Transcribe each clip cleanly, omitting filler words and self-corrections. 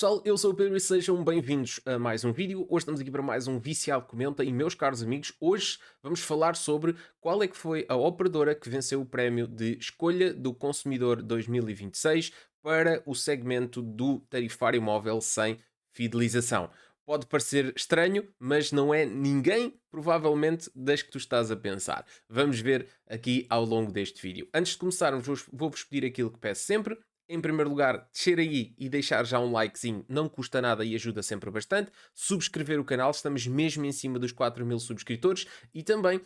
pessoal, eu sou o Pedro e sejam bem-vindos a mais um vídeo. Hoje estamos aqui para mais um Viciado Comenta e meus caros amigos, hoje vamos falar sobre qual é que foi a operadora que venceu o prémio de Escolha do Consumidor 2026 para o segmento do tarifário móvel sem fidelização. Pode parecer estranho, mas não é ninguém, provavelmente, das que tu estás a pensar. Vamos ver aqui ao longo deste vídeo. Antes de começarmos, vou-vos pedir aquilo que peço sempre. Em primeiro lugar, descer aí e deixar já um likezinho não custa nada e ajuda sempre bastante. Subscrever o canal, estamos mesmo em cima dos 4.000 subscritores. E também,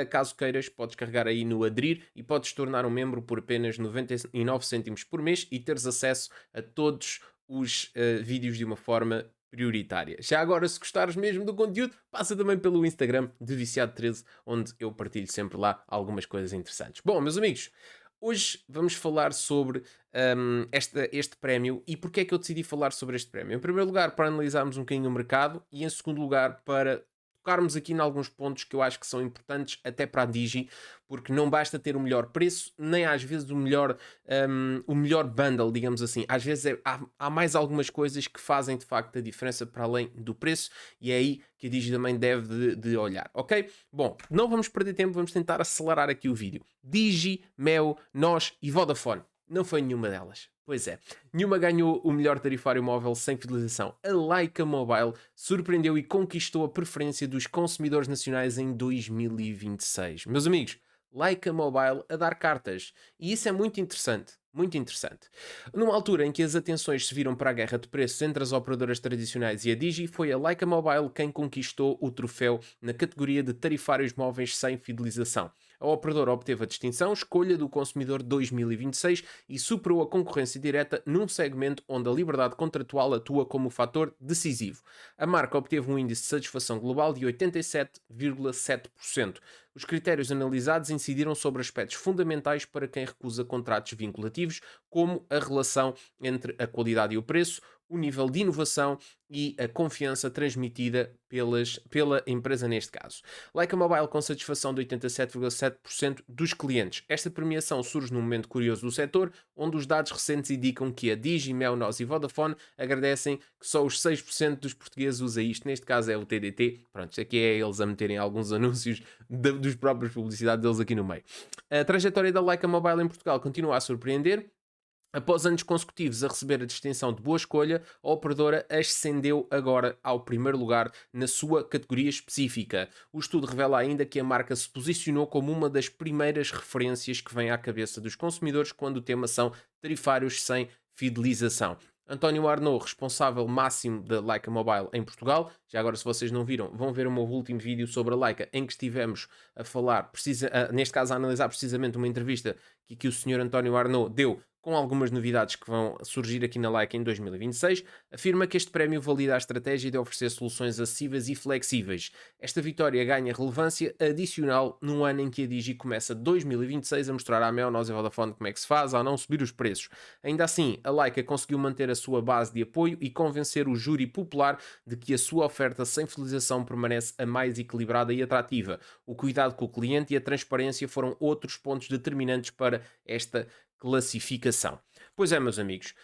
caso queiras, podes carregar aí no aderir e podes tornar um membro por apenas 99 cêntimos por mês e teres acesso a todos os vídeos de uma forma prioritária. Já agora, se gostares mesmo do conteúdo, passa também pelo Instagram de Viciado13, onde eu partilho sempre lá algumas coisas interessantes. Bom, meus amigos, hoje vamos falar sobre este prémio e porque é que eu decidi falar sobre este prémio. Em primeiro lugar, para analisarmos um bocadinho o mercado e em segundo lugar, para tocarmos aqui em alguns pontos que eu acho que são importantes até para a Digi, porque não basta ter o melhor preço, nem às vezes o melhor bundle, digamos assim. Às vezes há mais algumas coisas que fazem de facto a diferença para além do preço e é aí que a Digi também deve de olhar, ok? Bom, não vamos perder tempo, vamos tentar acelerar aqui o vídeo. Digi, Mel, Nós e Vodafone. Não foi nenhuma delas. Pois é. Nenhuma ganhou o melhor tarifário móvel sem fidelização. A Laika Mobile surpreendeu e conquistou a preferência dos consumidores nacionais em 2026. Meus amigos, Laika Mobile a dar cartas. E isso é muito interessante. Muito interessante. Numa altura em que as atenções se viram para a guerra de preços entre as operadoras tradicionais e a Digi, foi a Laika Mobile quem conquistou o troféu na categoria de tarifários móveis sem fidelização. A operadora obteve a distinção Escolha do Consumidor 2026 e superou a concorrência direta num segmento onde a liberdade contratual atua como fator decisivo. A marca obteve um índice de satisfação global de 87,7%. Os critérios analisados incidiram sobre aspectos fundamentais para quem recusa contratos vinculativos, como a relação entre a qualidade e o preço, o nível de inovação e a confiança transmitida pela empresa neste caso. Leica Mobile com satisfação de 87,7% dos clientes. Esta premiação surge num momento curioso do setor, onde os dados recentes indicam que a Digi, Mel, Nós e Vodafone agradecem que só os 6% dos portugueses usa isto. Neste caso é o TDT. Pronto, isto aqui é eles a meterem alguns anúncios dos próprios publicidades deles aqui no meio. A trajetória da Leica Mobile em Portugal continua a surpreender. Após anos consecutivos a receber a distinção de boa escolha, a operadora ascendeu agora ao primeiro lugar na sua categoria específica. O estudo revela ainda que a marca se posicionou como uma das primeiras referências que vem à cabeça dos consumidores quando o tema são tarifários sem fidelização. António Arnaud, responsável máximo da Laika Mobile em Portugal. Já agora, se vocês não viram, vão ver o meu último vídeo sobre a Laika, em que estivemos a falar, neste caso a analisar precisamente uma entrevista que o senhor António Arnaud deu com algumas novidades que vão surgir aqui na Laika em 2026, afirma que este prémio valida a estratégia de oferecer soluções acessíveis e flexíveis. Esta vitória ganha relevância adicional num ano em que a Digi começa 2026 a mostrar à Mel, Nós e Vodafone como é que se faz ao não subir os preços. Ainda assim, a Laika conseguiu manter a sua base de apoio e convencer o júri popular de que a sua oferta sem fidelização permanece a mais equilibrada e atrativa. O cuidado com o cliente e a transparência foram outros pontos determinantes para esta classificação. Pois é, meus amigos,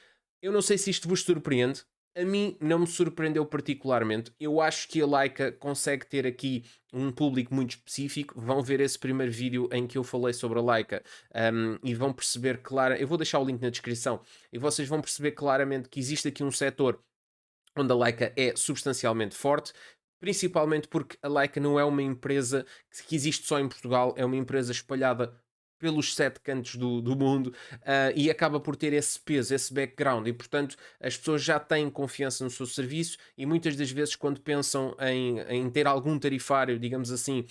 eu não sei se isto vos surpreende. A mim não me surpreendeu particularmente. Eu acho que a Laika consegue ter aqui um público muito específico. Vão ver esse primeiro vídeo em que eu falei sobre a Laika e vão perceber claro. Eu vou deixar o link na descrição e vocês vão perceber claramente que existe aqui um setor onde a Laika é substancialmente forte. Principalmente porque a Laika não é uma empresa que existe só em Portugal, é uma empresa espalhada pelos sete cantos do mundo e acaba por ter esse peso, esse background e portanto as pessoas já têm confiança no seu serviço e muitas das vezes quando pensam em ter algum tarifário, digamos assim,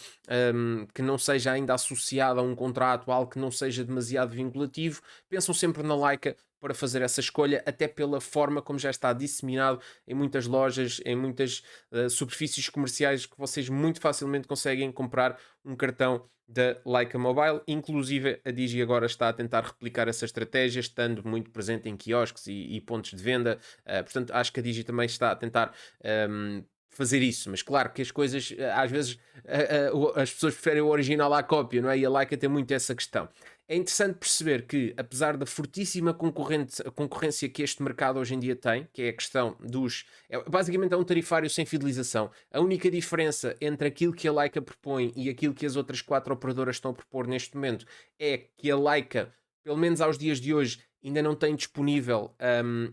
que não seja ainda associado a um contrato, algo que não seja demasiado vinculativo, pensam sempre na Laika para fazer essa escolha, até pela forma como já está disseminado em muitas lojas, em muitas superfícies comerciais que vocês muito facilmente conseguem comprar um cartão da Laika Mobile. Inclusive a Digi agora está a tentar replicar essa estratégia, estando muito presente em quiosques e pontos de venda. Portanto, acho que a Digi também está a tentar fazer isso, mas claro que as coisas, às vezes, as pessoas preferem o original à cópia, não é? E a Leica tem muito essa questão. É interessante perceber que, apesar da fortíssima concorrência que este mercado hoje em dia tem, que é a questão dos. Basicamente é um tarifário sem fidelização. A única diferença entre aquilo que a Leica propõe e aquilo que as outras quatro operadoras estão a propor neste momento é que a Leica, pelo menos aos dias de hoje, ainda não tem disponível,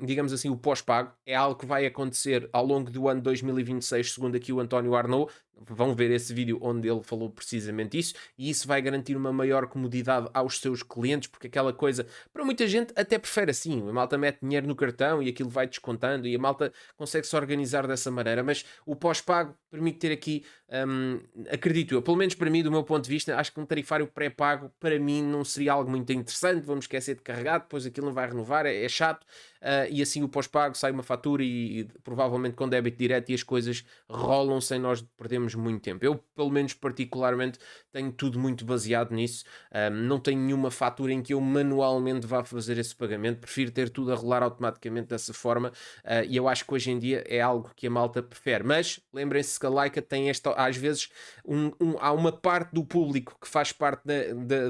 digamos assim, o pós-pago. É algo que vai acontecer ao longo do ano 2026, segundo aqui o António Arnaud. Vão ver esse vídeo onde ele falou precisamente isso, e isso vai garantir uma maior comodidade aos seus clientes, porque aquela coisa, para muita gente até prefere assim, a malta mete dinheiro no cartão e aquilo vai descontando e a malta consegue se organizar dessa maneira, mas o pós-pago permite ter aqui, acredito eu, pelo menos para mim, do meu ponto de vista, acho que um tarifário pré-pago para mim não seria algo muito interessante. Vamos esquecer de carregar, depois aquilo não vai renovar, é chato. E assim o pós-pago sai uma fatura e provavelmente com débito direto e as coisas rolam sem nós perdermos muito tempo. Eu, pelo menos particularmente, tenho tudo muito baseado nisso. Não tenho nenhuma fatura em que eu manualmente vá fazer esse pagamento. Prefiro ter tudo a rolar automaticamente dessa forma. E eu acho que hoje em dia é algo que a malta prefere. Mas lembrem-se que a Leica tem esta, às vezes, há uma parte do público que faz parte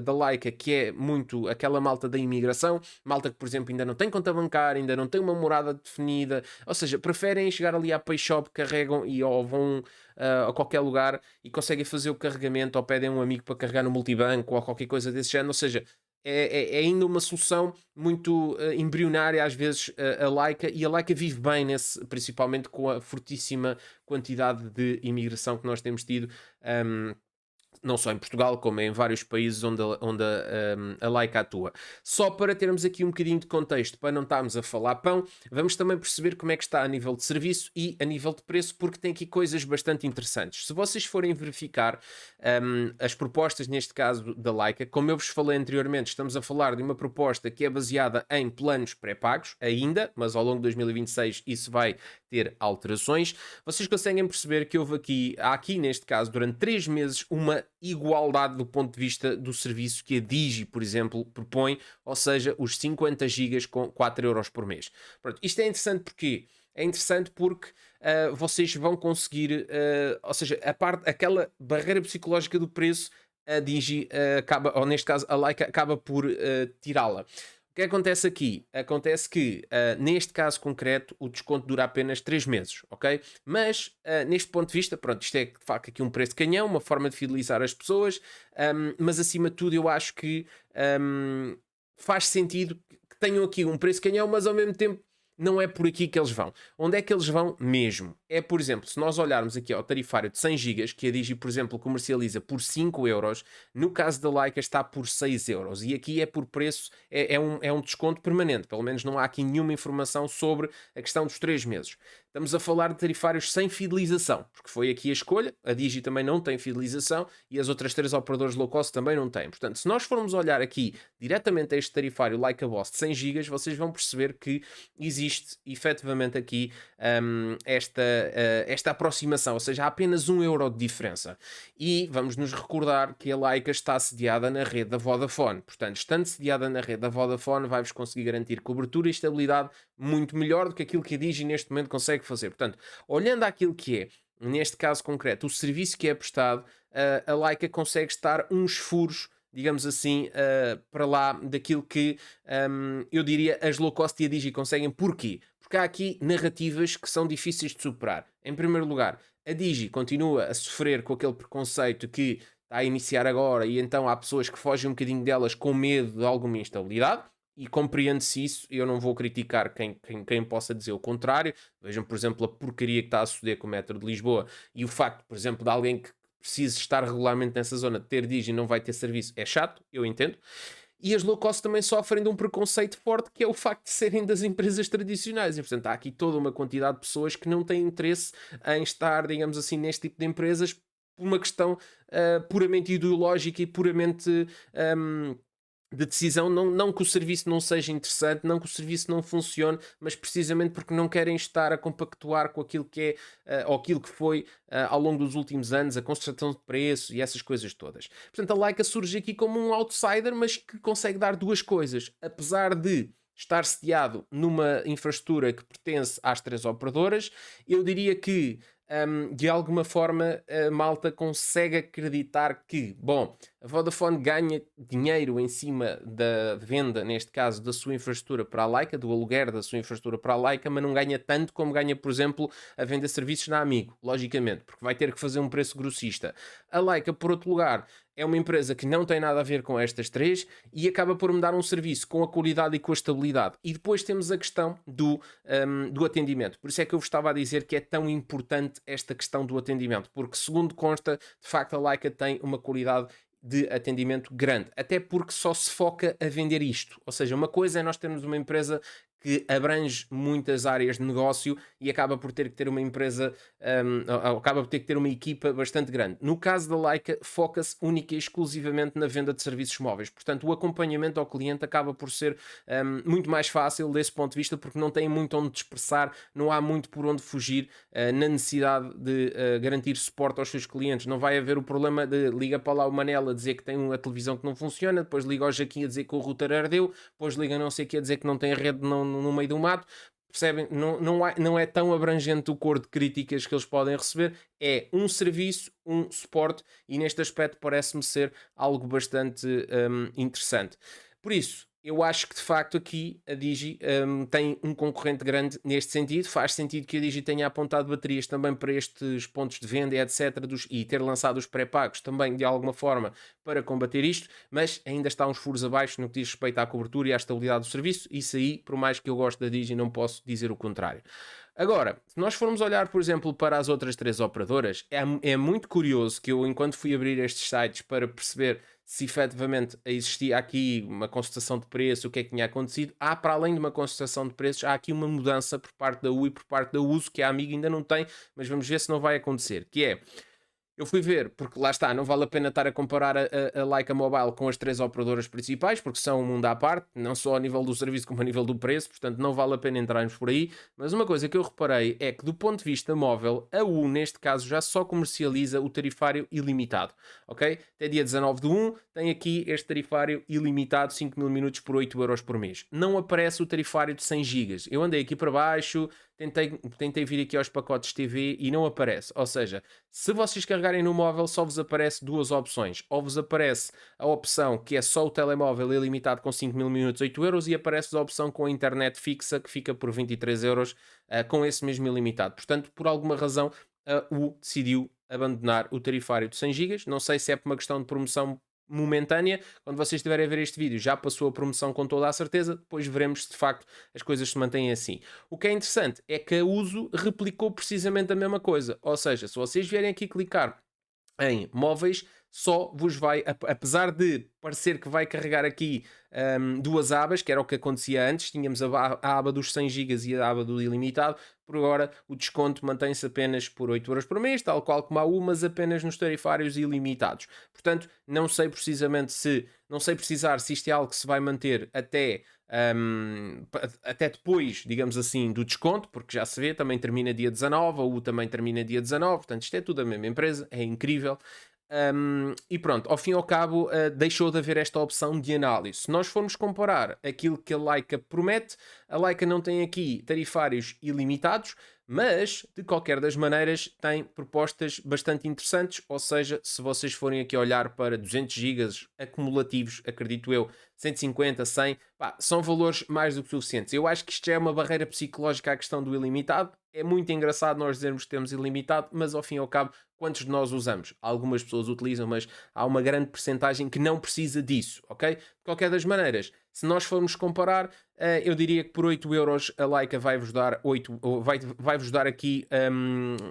da Leica que é muito aquela malta da imigração, malta que, por exemplo, ainda não tem conta bancária, ainda não tem uma morada definida, ou seja, preferem chegar ali à Pay Shop, carregam ou vão a qualquer lugar e conseguem fazer o carregamento ou pedem um amigo para carregar no multibanco ou qualquer coisa desse género, ou seja, é ainda uma solução muito embrionária às vezes a Leica, e a Leica vive bem nesse, principalmente com a fortíssima quantidade de imigração que nós temos tido. Não só em Portugal, como em vários países onde a Leica atua. Só para termos aqui um bocadinho de contexto, para não estarmos a falar pão, vamos também perceber como é que está a nível de serviço e a nível de preço, porque tem aqui coisas bastante interessantes. Se vocês forem verificar as propostas, neste caso da Leica, como eu vos falei anteriormente, estamos a falar de uma proposta que é baseada em planos pré-pagos ainda, mas ao longo de 2026 isso vai ter alterações. Vocês conseguem perceber que há aqui neste caso, durante 3 meses, uma igualdade do ponto de vista do serviço que a Digi, por exemplo, propõe, ou seja, os 50 gigas com 4 euros por mês. Pronto, isto é interessante porque vocês vão conseguir, ou seja, aquela barreira psicológica do preço, a Digi acaba, ou neste caso a Leica acaba por tirá-la. O que acontece aqui? Acontece que, neste caso concreto, o desconto dura apenas 3 meses, ok? Mas, neste ponto de vista, pronto, isto é de facto aqui um preço de canhão, uma forma de fidelizar as pessoas, mas acima de tudo eu acho que faz sentido que tenham aqui um preço de canhão, mas ao mesmo tempo não é por aqui que eles vão. Onde é que eles vão mesmo? É, por exemplo, se nós olharmos aqui ao tarifário de 100 gigas, que a Digi, por exemplo, comercializa por 5 euros, no caso da Leica está por 6 euros. E aqui é por preço, é um desconto permanente. Pelo menos não há aqui nenhuma informação sobre a questão dos 3 meses. Estamos a falar de tarifários sem fidelização, porque foi aqui a escolha. A Digi também não tem fidelização e as outras 3 operadoras low cost também não têm. Portanto, se nós formos olhar aqui diretamente a este tarifário Leica Boss de 100 gigas, vocês vão perceber que existe efetivamente aqui esta aproximação, ou seja, há apenas 1 euro de diferença. E vamos nos recordar que a Leica está sediada na rede da Vodafone. Portanto, estando sediada na rede da Vodafone, vai-vos conseguir garantir cobertura e estabilidade muito melhor do que aquilo que a Digi neste momento consegue fazer. Portanto, olhando àquilo que é, neste caso concreto, o serviço que é prestado, a Leica consegue estar uns furos, digamos assim, para lá daquilo que eu diria as low cost e a Digi conseguem. Porquê? Porque há aqui narrativas que são difíceis de superar. Em primeiro lugar, a Digi continua a sofrer com aquele preconceito que está a iniciar agora e então há pessoas que fogem um bocadinho delas com medo de alguma instabilidade. E compreende-se isso, eu não vou criticar quem possa dizer o contrário. Vejam, por exemplo, a porcaria que está a suceder com o metro de Lisboa e o facto, por exemplo, de alguém que precise estar regularmente nessa zona ter Digi e não vai ter serviço, é chato, eu entendo. E as low cost também sofrem de um preconceito forte, que é o facto de serem das empresas tradicionais. E, portanto, há aqui toda uma quantidade de pessoas que não têm interesse em estar, digamos assim, neste tipo de empresas por uma questão puramente ideológica e puramente de decisão, não que o serviço não seja interessante, não que o serviço não funcione, mas precisamente porque não querem estar a compactuar com aquilo que é, ou aquilo que foi ao longo dos últimos anos, a concertação de preço e essas coisas todas. Portanto, a Leica surge aqui como um outsider, mas que consegue dar duas coisas. Apesar de estar sediado numa infraestrutura que pertence às 3 operadoras, eu diria que de alguma forma a malta consegue acreditar que, bom, a Vodafone ganha dinheiro em cima da venda, neste caso, da sua infraestrutura para a Laika, do aluguer da sua infraestrutura para a Laika, mas não ganha tanto como ganha, por exemplo, a venda de serviços na Amigo, logicamente, porque vai ter que fazer um preço grossista. A Laika, por outro lugar, é uma empresa que não tem nada a ver com estas três e acaba por me dar um serviço com a qualidade e com a estabilidade. E depois temos a questão do atendimento. Por isso é que eu vos estava a dizer que é tão importante esta questão do atendimento, porque segundo consta, de facto a Laika tem uma qualidade de atendimento grande, até porque só se foca a vender isto. Ou seja, uma coisa é nós termos uma empresa que abrange muitas áreas de negócio e acaba por ter que ter uma empresa, acaba por ter que ter uma equipa bastante grande. No caso da Laika, foca-se única e exclusivamente na venda de serviços móveis. Portanto, o acompanhamento ao cliente acaba por ser muito mais fácil desse ponto de vista, porque não tem muito onde dispersar, não há muito por onde fugir na necessidade de garantir suporte aos seus clientes. Não vai haver o problema de liga para lá o Manela a dizer que tem uma televisão que não funciona, depois liga ao Jaquim a dizer que o router ardeu, depois liga não sei o que a dizer que não tem rede no meio do mato. Percebem? Não é tão abrangente o coro de críticas que eles podem receber. É um serviço, um suporte, e neste aspecto parece-me ser algo bastante interessante. Por isso, eu acho que de facto aqui a Digi tem um concorrente grande neste sentido. Faz sentido que a Digi tenha apontado baterias também para estes pontos de venda, etc. E ter lançado os pré-pagos também de alguma forma para combater isto, mas ainda está uns furos abaixo no que diz respeito à cobertura e à estabilidade do serviço. Isso aí, por mais que eu goste da Digi, não posso dizer o contrário. Agora, se nós formos olhar, por exemplo, para as outras três operadoras, é muito curioso que eu, enquanto fui abrir estes sites para perceber se efetivamente existia aqui uma constatação de preço, o que é que tinha acontecido, para além de uma constatação de preços, há aqui uma mudança por parte da U e por parte da Uso, que a Amiga ainda não tem, mas vamos ver se não vai acontecer, que é... Eu fui ver, porque lá está, não vale a pena estar a comparar a Laika Mobile com as três operadoras principais, porque são um mundo à parte, não só a nível do serviço como a nível do preço, portanto não vale a pena entrarmos por aí. Mas uma coisa que eu reparei é que do ponto de vista móvel, a U neste caso já só comercializa o tarifário ilimitado, ok? Até dia 19 de 1 tem aqui este tarifário ilimitado, 5.000 minutos por 8€ por mês. Não aparece o tarifário de 100 GB. Eu andei aqui para baixo, tentei vir aqui aos pacotes TV e não aparece. Ou seja, se vocês carregarem no móvel, só vos aparece duas opções. Ou vos aparece a opção que é só o telemóvel ilimitado com 5.000 minutos, 8€, e aparece a opção com a internet fixa que fica por 23€ com esse mesmo ilimitado. Portanto, por alguma razão, a U decidiu abandonar o tarifário de 100 GB. Não sei se é por uma questão de promoção momentânea. Quando vocês estiverem a ver este vídeo, já passou a promoção com toda a certeza. Depois veremos se de facto as coisas se mantêm assim. O que é interessante é que a Uso replicou precisamente a mesma coisa. Ou seja, se vocês vierem aqui clicar em móveis, só vos vai, apesar de parecer que vai carregar aqui duas abas, que era o que acontecia antes, tínhamos a aba dos 100 GB e a aba do ilimitado. Por agora o desconto mantém-se apenas por 8€ por mês, tal qual como a U, mas apenas nos tarifários ilimitados. Portanto, não sei precisar se isto é algo que se vai manter até depois, digamos assim, do desconto, porque já se vê, também termina dia 19, a U também termina dia 19, portanto isto é tudo a mesma empresa, é incrível. E pronto, ao fim e ao cabo, deixou de haver esta opção de análise. Se nós formos comparar aquilo que a Laika promete, a Laika não tem aqui tarifários ilimitados, mas de qualquer das maneiras tem propostas bastante interessantes. Ou seja, se vocês forem aqui olhar para 200 GB acumulativos, acredito eu, 150, 100, são valores mais do que suficientes. Eu acho que isto já é uma barreira psicológica à questão do ilimitado. É muito engraçado nós dizermos que temos ilimitado, mas ao fim e ao cabo, quantos de nós usamos? Algumas pessoas utilizam, mas há uma grande percentagem que não precisa disso, ok? De qualquer das maneiras, se nós formos comparar, eu diria que por 8€ a Laika vai-vos dar, vai-vos dar aqui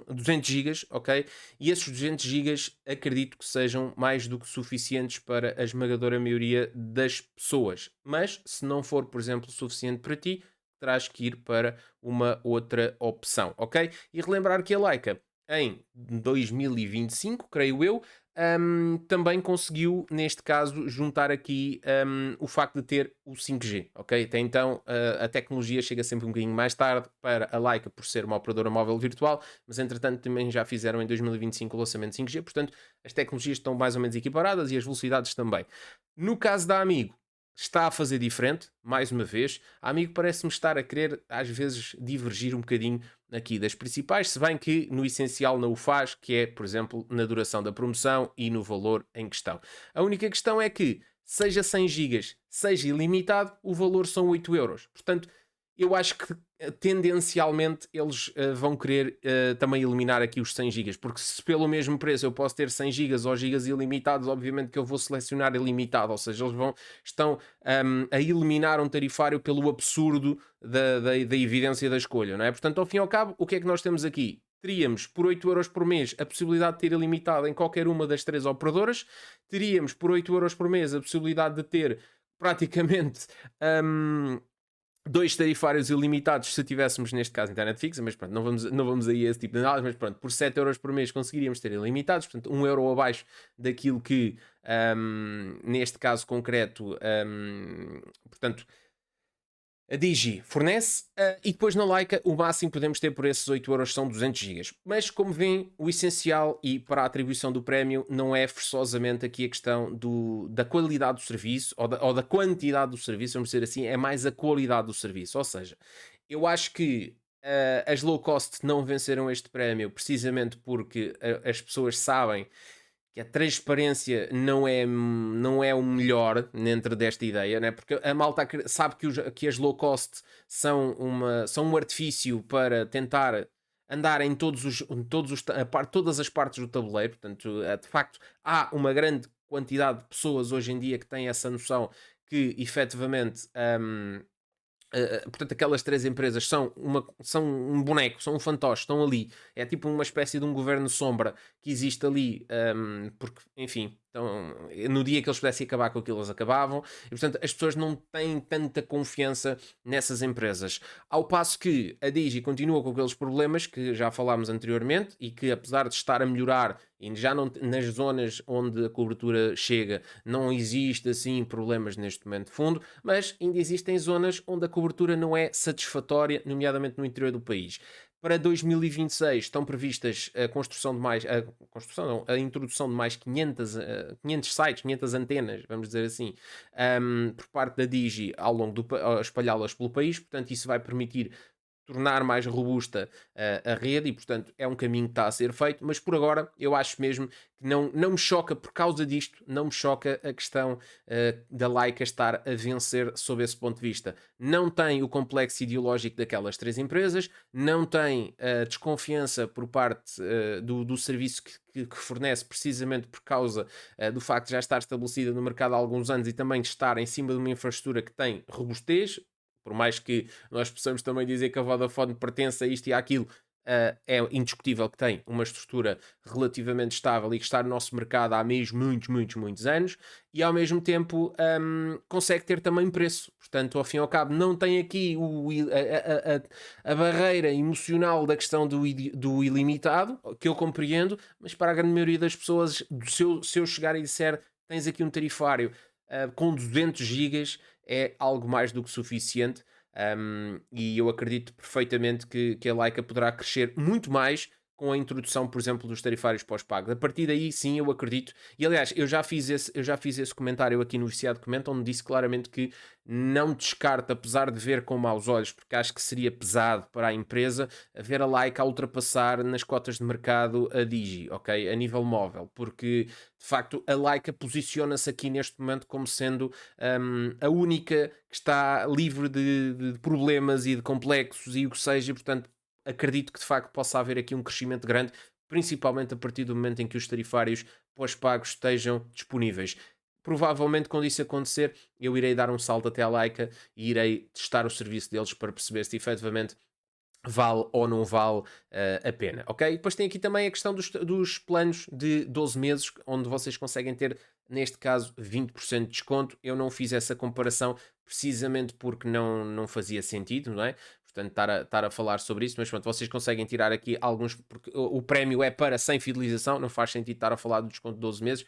200 GB, ok? E esses 200 GB acredito que sejam mais do que suficientes para a esmagadora maioria das pessoas. Mas se não for, por exemplo, suficiente para ti, terás que ir para uma outra opção, ok? E relembrar que a Laika, em 2025, creio eu, também conseguiu, neste caso, juntar aqui o facto de ter o 5G, ok? Até então a tecnologia chega sempre um bocadinho mais tarde para a Laika por ser uma operadora móvel virtual, mas entretanto também já fizeram em 2025 o lançamento de 5G, portanto as tecnologias estão mais ou menos equiparadas e as velocidades também. No caso da Amigo, está a fazer diferente, mais uma vez. A Amigo parece-me estar a querer, às vezes, divergir um bocadinho aqui das principais, se bem que no essencial não o faz, que é, por exemplo, na duração da promoção e no valor em questão. A única questão é que, seja 100 gigas, seja ilimitado, o valor são 8 euros. Portanto, eu acho que tendencialmente eles vão querer também eliminar aqui os 100 gigas, porque se pelo mesmo preço eu posso ter 100 gigas ou gigas ilimitados, obviamente que eu vou selecionar ilimitado, ou seja, estão a eliminar um tarifário pelo absurdo da evidência da escolha, não é? Portanto, ao fim e ao cabo, o que é que nós temos aqui? Teríamos por 8 euros por mês a possibilidade de ter ilimitado em qualquer uma das três operadoras, teríamos por 8 euros por mês a possibilidade de ter praticamente hum, dois tarifários ilimitados se tivéssemos neste caso internet fixa, mas pronto, não vamos aí a esse tipo de análise, mas pronto, por 7 euros por mês conseguiríamos ter ilimitados, portanto 1 euro abaixo daquilo que neste caso concreto, portanto a Digi fornece e depois na Laika o máximo que podemos ter por esses 8 euros são 200 gigas. Mas como veem, o essencial e para a atribuição do prémio não é forçosamente aqui a questão da qualidade do serviço ou da quantidade do serviço, vamos dizer assim, é mais a qualidade do serviço. Ou seja, eu acho que as low cost não venceram este prémio precisamente porque as pessoas sabem que a transparência não é o melhor dentro desta ideia, né? Porque a malta sabe que as low cost são um artifício para tentar andar em todas as partes do tabuleiro. Portanto, de facto, há uma grande quantidade de pessoas hoje em dia que têm essa noção que efetivamente. Portanto, aquelas três empresas são um boneco, são um fantoche, estão ali. É tipo uma espécie de um governo sombra que existe ali, porque, enfim, então, no dia que eles pudessem acabar com aquilo, eles acabavam. E, portanto, as pessoas não têm tanta confiança nessas empresas. Ao passo que a Digi continua com aqueles problemas que já falámos anteriormente e que, apesar de estar a melhorar e já não, nas zonas onde a cobertura chega, não existe assim problemas neste momento de fundo, mas ainda existem zonas onde a cobertura não é satisfatória, nomeadamente no interior do país. Para 2026 estão previstas a construção de mais, a introdução de mais 500 sites, 500 antenas, vamos dizer assim, por parte da Digi ao longo espalhá-las pelo país, portanto isso vai permitir tornar mais robusta a rede e, portanto, é um caminho que está a ser feito, mas por agora eu acho mesmo que não me choca, por causa disto, não me choca a questão da Laika estar a vencer sob esse ponto de vista. Não tem o complexo ideológico daquelas três empresas, não tem a desconfiança por parte do serviço que fornece, precisamente por causa do facto de já estar estabelecida no mercado há alguns anos e também de estar em cima de uma infraestrutura que tem robustez, por mais que nós possamos também dizer que a Vodafone pertence a isto e àquilo, é indiscutível que tem uma estrutura relativamente estável e que está no nosso mercado há mesmo muitos, muitos, muitos anos e ao mesmo tempo consegue ter também preço. Portanto, ao fim e ao cabo, não tem aqui a barreira emocional da questão do ilimitado, que eu compreendo, mas para a grande maioria das pessoas, se eu chegar e disser tens aqui um tarifário com 200 gigas é algo mais do que suficiente. E eu acredito perfeitamente que a Laika poderá crescer muito mais com a introdução, por exemplo, dos tarifários pós-pago. A partir daí, sim, eu acredito. E aliás, eu já fiz esse comentário aqui no Viciado Comenta, onde disse claramente que não descarto, apesar de ver com maus olhos, porque acho que seria pesado para a empresa, ver a Laika a ultrapassar nas cotas de mercado a Digi, ok? A nível móvel, porque de facto a Laika posiciona-se aqui neste momento como sendo a única que está livre de problemas e de complexos e o que seja, e, portanto acredito que de facto possa haver aqui um crescimento grande, principalmente a partir do momento em que os tarifários pós-pagos estejam disponíveis. Provavelmente, quando isso acontecer, eu irei dar um salto até à Laika e irei testar o serviço deles para perceber se efetivamente vale ou não vale a pena, ok? Depois tem aqui também a questão dos planos de 12 meses, onde vocês conseguem ter, neste caso, 20% de desconto. Eu não fiz essa comparação precisamente porque não fazia sentido, não é? Portanto, estar a falar sobre isso, mas pronto, vocês conseguem tirar aqui alguns, porque o prémio é para sem fidelização, não faz sentido estar a falar do desconto de 12 meses,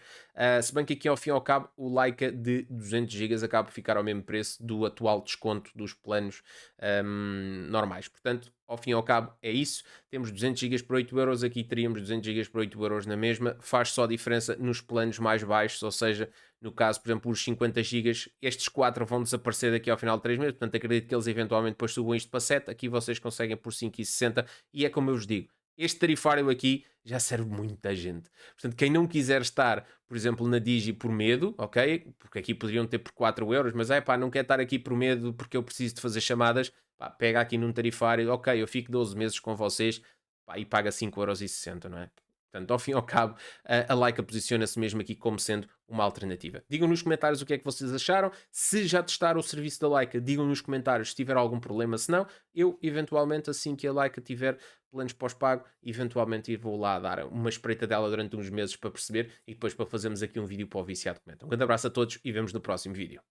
se bem que aqui ao fim e ao cabo o Laika de 200 gigas acaba por ficar ao mesmo preço do atual desconto dos planos normais. Portanto, ao fim e ao cabo é isso. Temos 200 gigas por 8 euros, aqui teríamos 200 gigas por 8 euros na mesma. Faz só diferença nos planos mais baixos, ou seja, No caso, por exemplo, os 50 gigas, estes 4 vão desaparecer daqui ao final de 3 meses, portanto acredito que eles eventualmente depois subam isto para 7, aqui vocês conseguem por 5,60 e é como eu vos digo, este tarifário aqui já serve muita gente. Portanto, quem não quiser estar, por exemplo, na Digi por medo, ok? Porque aqui poderiam ter por 4 euros, mas é pá, não quer estar aqui por medo porque eu preciso de fazer chamadas, pá, pega aqui num tarifário, ok, eu fico 12 meses com vocês, pá, e paga 5,60 €, não é? Portanto, ao fim e ao cabo, a Laika posiciona-se mesmo aqui como sendo uma alternativa. Digam nos comentários o que é que vocês acharam. Se já testaram o serviço da Laika, digam nos comentários se tiver algum problema. Se não, eu, eventualmente, assim que a Laika tiver planos pós-pago, eventualmente vou lá dar uma espreita dela durante uns meses para perceber e depois para fazermos aqui um vídeo para o Viciado Comenta. Um grande abraço a todos e vemos no próximo vídeo.